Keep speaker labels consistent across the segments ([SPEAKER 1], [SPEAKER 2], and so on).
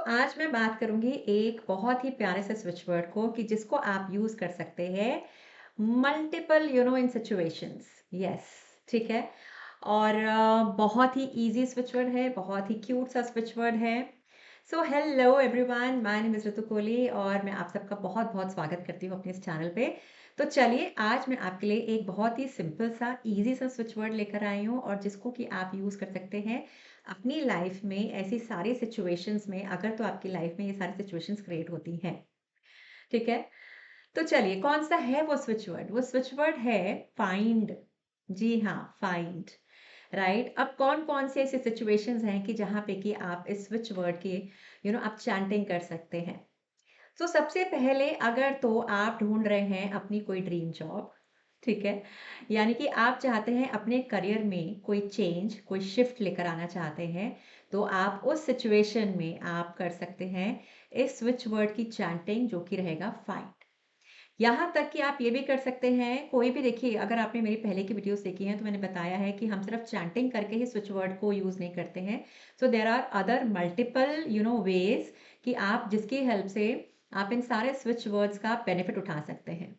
[SPEAKER 1] आज मैं बात करूँगी एक बहुत ही प्यारे से स्विच वर्ड को कि जिसको आप यूज़ कर सकते हैं मल्टीपल इन सिचुएशंस। यस, ठीक है। और बहुत ही इजी स्विच वर्ड है, बहुत ही क्यूट सा स्विच वर्ड है। Hello everyone, my name is Ritu Kohli और मैं आप सबका बहुत बहुत स्वागत करती हूँ अपने इस चैनल पे। तो चलिए, आज मैं आपके लिए एक बहुत ही सिंपल सा इजी सा स्विच वर्ड लेकर आई हूँ और जिसको कि आप यूज़ कर सकते हैं अपनी लाइफ में ऐसी सारी सिचुएशंस में, अगर तो आपकी लाइफ में ये सारी सिचुएशंस क्रिएट होती हैं, ठीक है? तो चलिए, कौन सा है वो स्विच वर्ड? वो स्विच वर्ड है फाइंड। जी हाँ, फाइंड। राइट। अब कौन-कौन से ऐसे सिचुएशंस हैं कि जहाँ पे कि आप इस स्विच वर्ड की आप चैंटिंग कर सकते हैं। सबसे पहले अगर तो आप ढूँढ रहे हैं अपनी कोई ड्रीम जॉब, ठीक है? यानी कि आप चाहते हैं अपने करियर में कोई चेंज, कोई शिफ्ट लेकर आना चाहते हैं, तो आप उस सिचुएशन में आप कर सकते हैं इस स्विच वर्ड की चैंटिंग, जो कि रहेगा फाइंड। यहाँ तक कि आप ये भी कर सकते हैं, कोई भी देखिए, अगर आपने मेरी पहले की वीडियोज़ देखी हैं तो मैंने बताया है कि हम सिर्फ चैंटिंग करके ही स्विच वर्ड को यूज़ नहीं करते हैं। There are other multiple ways कि आप जिसकी हेल्प से आप इन सारे स्विच वर्ड्स का बेनिफिट उठा सकते हैं,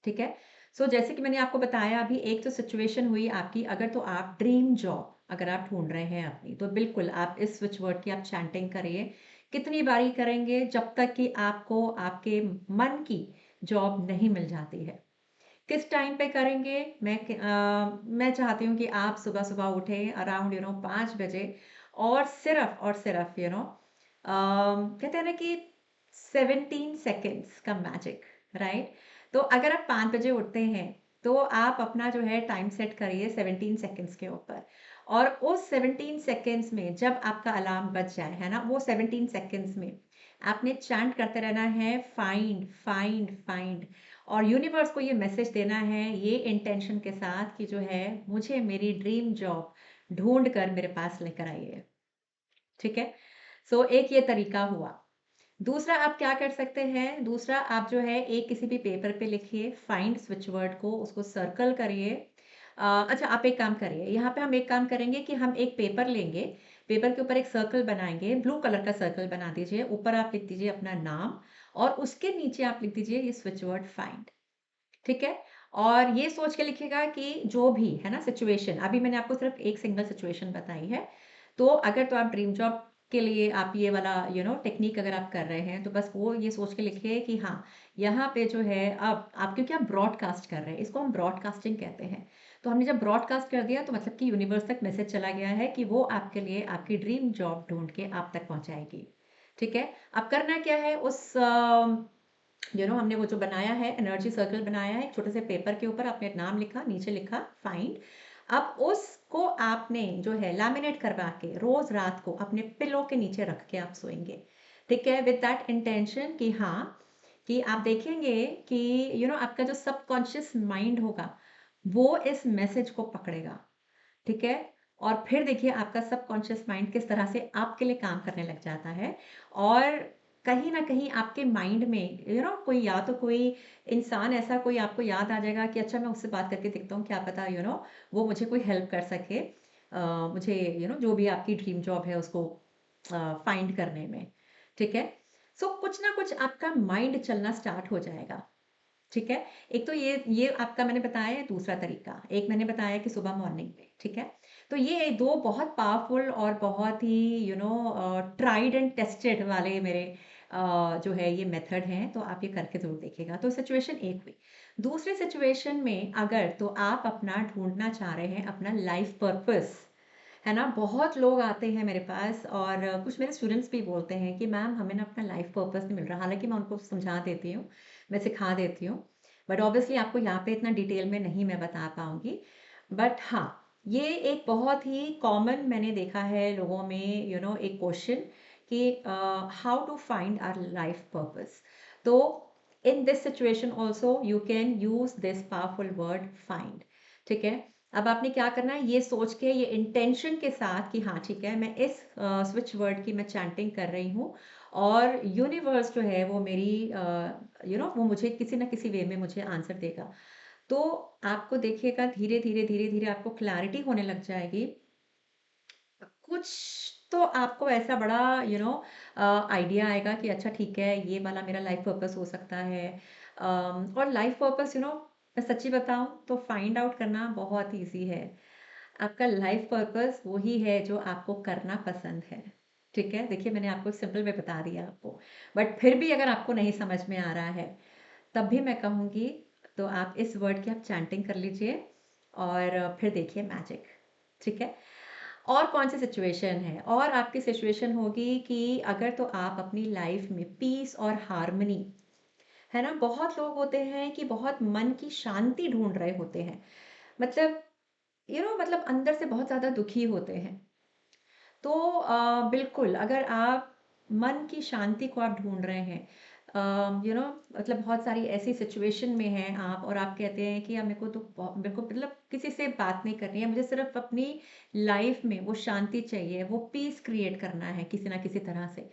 [SPEAKER 1] ठीक है? जैसे कि मैंने आपको बताया अभी, एक तो सिचुएशन हुई आपकी, अगर तो आप ड्रीम जॉब अगर आप ढूँढ रहे हैं अपनी, तो बिल्कुल आप इस स्विच वर्ड की आप चैंटिंग करिए। कितनी बारी करेंगे? जब तक कि आपको आपके मन की जॉब नहीं मिल जाती है। किस टाइम पे करेंगे? मैं चाहती हूँ कि आप सुबह-सुबह उठें अराउंड 5 बजे और सिर्फ कहते हैं ना कि 17 सेकंड्स का मैजिक, राइट? तो अगर आप 5 बजे उठते हैं, तो आप अपना जो है टाइम सेट करिए 17 सेकंड्स के ऊपर और उस 17 सेकंड्स में जब आपका अलार्म बज जाए, है ना? वो 17 सेकंड्स में आपने चैंट करते रहना है फाइंड, फाइंड, फाइंड। और यूनिवर्स को ये मैसेज देना है ये इंटेंशन के साथ कि जो है मुझे मेरी ड्रीम जॉब ढूंढ कर मेरे पास लेकर आइए, ठीक है? एक ये तरीका हुआ। दूसरा आप क्या कर सकते हैं? दूसरा आप जो है एक किसी भी पेपर पे लिखिए फाइंड स्विच वर्ड को, उसको सर्कल करिए। अच्छा, आप एक काम करिए, यहाँ पे हम एक काम करेंगे कि हम एक पेपर लेंगे, पेपर के ऊपर एक सर्कल बनाएँगे, ब्लू कलर का सर्कल बना दीजिए, ऊपर आप लिख दीजिए अपना नाम और उसके नीचे आप लिख दीजिए ये स्विच वर्ड फाइंड। ठीक है? और ये सोच के लिखिएगा कि जो भी है ना सिचुएशन, अभी मैंने आपको सिर्फ एक सिंगल सिचुएशन बताई है। तो अगर तो आप ड्रीम जॉब के लिए आप ये वाला टेक्नीक अगर आप कर रहे हैं, तो बस वो ये सोच के लिखिए कि हाँ, यहाँ पे जो है अब आप, क्योंकि आप ब्रॉडकास्ट कर रहे हैं, इसको हम ब्रॉडकास्टिंग कहते हैं। तो हमने जब ब्रॉडकास्ट कर दिया तो मतलब कि यूनिवर्स तक मैसेज चला गया है कि वो आपके लिए आपकी ड्रीम जॉब ढूँढ के आप तक पहुँचाएगी। ठीक है? अब करना क्या है, उस हमने वो जो बनाया है, एनर्जी सर्कल बनाया है, एक छोटे से पेपर के ऊपर आपने नाम लिखा, नीचे लिखा फाइंड। अब उसको आपने जो है लैमिनेट करवा के रोज रात को अपने पिलो के नीचे रख के आप सोएंगे, ठीक है? विद दैट इंटेंशन कि हाँ, कि आप देखेंगे कि आपका जो सबकॉन्शियस माइंड होगा वो इस मैसेज को पकड़ेगा, ठीक है? और फिर देखिए आपका सबकॉन्शियस माइंड किस तरह से आपके लिए काम करने लग जाता है और कहीं न कहीं आपके माइंड में कोई, या तो कोई इंसान ऐसा कोई आपको याद आ जाएगा कि अच्छा मैं उससे बात करके देखता हूँ, क्या पता वो मुझे कोई हेल्प कर सके मुझे जो भी आपकी ड्रीम जॉब है उसको फाइंड करने में, ठीक है? कुछ ना कुछ आपका माइंड चलना स्टार्ट हो जाएगा। ठीक है? एक तो ये आपका मैंने बताया है दूसरा तरीका, एक मैंने बताया कि सुबह मॉर्निंग में, ठीक है? तो ये 2 बहुत पावरफुल और बहुत ही ट्राइड एंड टेस्टेड वाले मेरे जो है ये मेथड हैं, तो आप ये करके ज़रूर देखिएगा। तो सिचुएशन एक हुई। दूसरे सिचुएशन में अगर तो आप अपना ढूँढना चाह रहे हैं अपना लाइफ पर्पस, है ना? बहुत लोग आते हैं मेरे पास और कुछ मेरे स्टूडेंट्स भी बोलते हैं कि मैम हमें ना अपना लाइफ पर्पस नहीं मिल रहा। हालाँकि मैं उनको समझा देती हूँ, मैं सिखा देती हूँ। बट ऑब्वियसली आपको यहाँ पे इतना डिटेल में नहीं मैं बता पाऊँगी। बट हाँ, ये एक बहुत ही कॉमन मैंने देखा है लोगों में एक क्वेश्चन कि how to find our life purpose. तो in this situation also you can use this powerful word find, ठीक है? अब आपने क्या करना है, ये सोच के, ये इंटेंशन के साथ कि हाँ ठीक है, मैं इस स्विच वर्ड की मैं चैंटिंग कर रही हूँ और यूनिवर्स जो है वो मेरी वो मुझे किसी ना किसी वे में मुझे आंसर देगा। तो आपको देखिएगा धीरे-धीरे, धीरे-धीरे आपको क्लैरिटी होने लग जाएगी। कुछ तो आपको ऐसा बड़ा आइडिया आएगा कि अच्छा ठीक है, ये वाला मेरा लाइफ पर्पस हो सकता है। और लाइफ पर्पस मैं सच्ची बताऊं तो फाइंड आउट करना बहुत इजी है। आपका लाइफ पर्पस वही है जो आपको करना पसंद है। ठीक है, देखिए मैंने आपको सिंपल में बता दिया आपको, बट फिर भी अगर आपको नहीं समझ में आ रहा है तब भी मैं कहूँगी तो आप इस वर्ड की आप चैंटिंग कर लीजिए और फिर देखिए मैजिक। ठीक है, और कौन सी सिचुएशन है, और आपकी सिचुएशन होगी कि अगर तो आप अपनी लाइफ में पीस और हार्मनी, है ना, बहुत लोग होते हैं कि बहुत मन की शांति ढूंढ रहे होते हैं, मतलब मतलब अंदर से बहुत ज़्यादा दुखी होते हैं। तो बिल्कुल अगर आप मन की शांति को आप ढूंढ रहे हैं, मतलब बहुत सारी ऐसी सिचुएशन में हैं आप और आप कहते हैं कि यार मेरे को मतलब किसी से बात नहीं करनी है, मुझे सिर्फ अपनी लाइफ में वो शांति चाहिए, वो पीस क्रिएट करना है किसी ना किसी तरह से,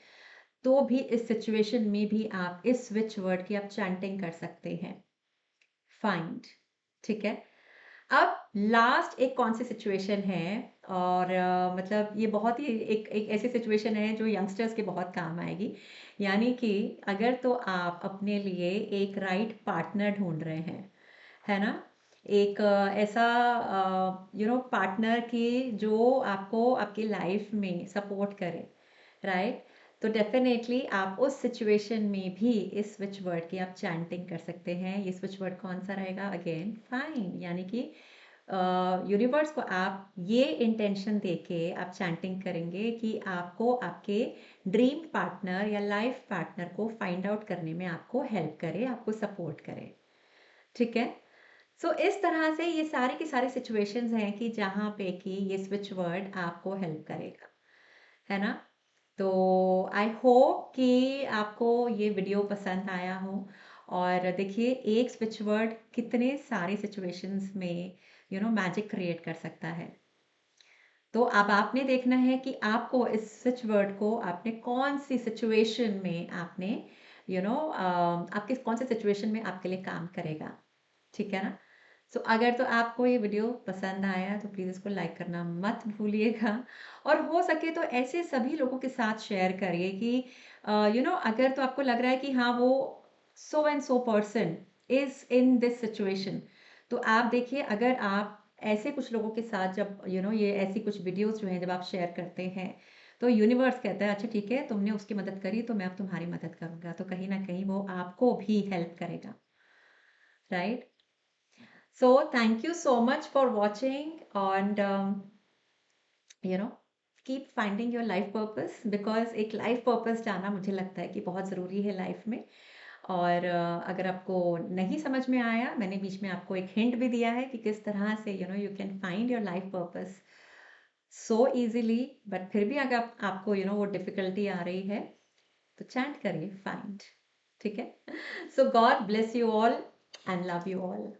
[SPEAKER 1] तो भी इस सिचुएशन में भी आप इस स्विच वर्ड की आप चैंटिंग कर सकते हैं, फाइंड। ठीक है, अब लास्ट एक कौन सी सिचुएशन है, और मतलब ये बहुत ही एक एक ऐसी सिचुएशन है जो यंगस्टर्स के बहुत काम आएगी। यानी कि अगर तो आप अपने लिए एक राइट पार्टनर ढूंढ रहे हैं, है ना, एक ऐसा पार्टनर की जो आपको आपकी लाइफ में सपोर्ट करे, राइट, तो डेफिनेटली आप उस सिचुएशन में भी इस स्विच वर्ड की आप चैंटिंग कर सकते हैं। ये स्विच वर्ड कौन सा रहेगा, अगेन फाइंड, यानी कि यूनिवर्स को आप ये इंटेंशन देके आप चैंटिंग करेंगे कि आपको आपके ड्रीम पार्टनर या लाइफ पार्टनर को फाइंड आउट करने में आपको हेल्प करे, आपको सपोर्ट करे। ठीक है, सो इस तरह से ये सारी की सारी सिचुएशंस हैं कि जहाँ पे कि ये स्विच वर्ड आपको हेल्प करेगा, है ना। तो आई होप कि आपको ये वीडियो पसंद आया हो, और देखिए एक स्विच वर्ड कितने सारे सिचुएशंस में मैजिक क्रिएट कर सकता है। तो अब आपने देखना है कि आपको इस स्विच वर्ड को आपने कौन सी सिचुएशन में आपने आपके कौन से सिचुएशन में आपके लिए काम करेगा। ठीक है ना। सो अगर तो आपको ये वीडियो पसंद आया तो प्लीज़ इसको लाइक करना मत भूलिएगा, और हो सके तो ऐसे सभी लोगों के साथ शेयर करिए कि अगर तो आपको लग रहा है कि हाँ वो so and so person is in this situation, तो आप देखिए अगर आप ऐसे कुछ लोगों के साथ जब ये ऐसी कुछ वीडियोस जो हैं जब आप शेयर करते हैं, तो यूनिवर्स कहता है अच्छा ठीक है तुमने उसकी मदद करी तो मैं अब तुम्हारी मदद करूंगा, तो कहीं ना कहीं वो आपको भी हेल्प करेगा, right. So thank you so much for watching, and you know keep finding your life purpose, because एक life purpose जाना मुझे लगता है कि बहुत ज़रूरी है लाइफ में। और अगर आपको नहीं समझ में आया, मैंने बीच में आपको एक हिंट भी दिया है कि किस तरह से you can find your life purpose so easily, but फिर भी अगर आपको वो डिफिकल्टी आ रही है तो चैंट करिए फाइंड। ठीक है, so God bless you all and love you all.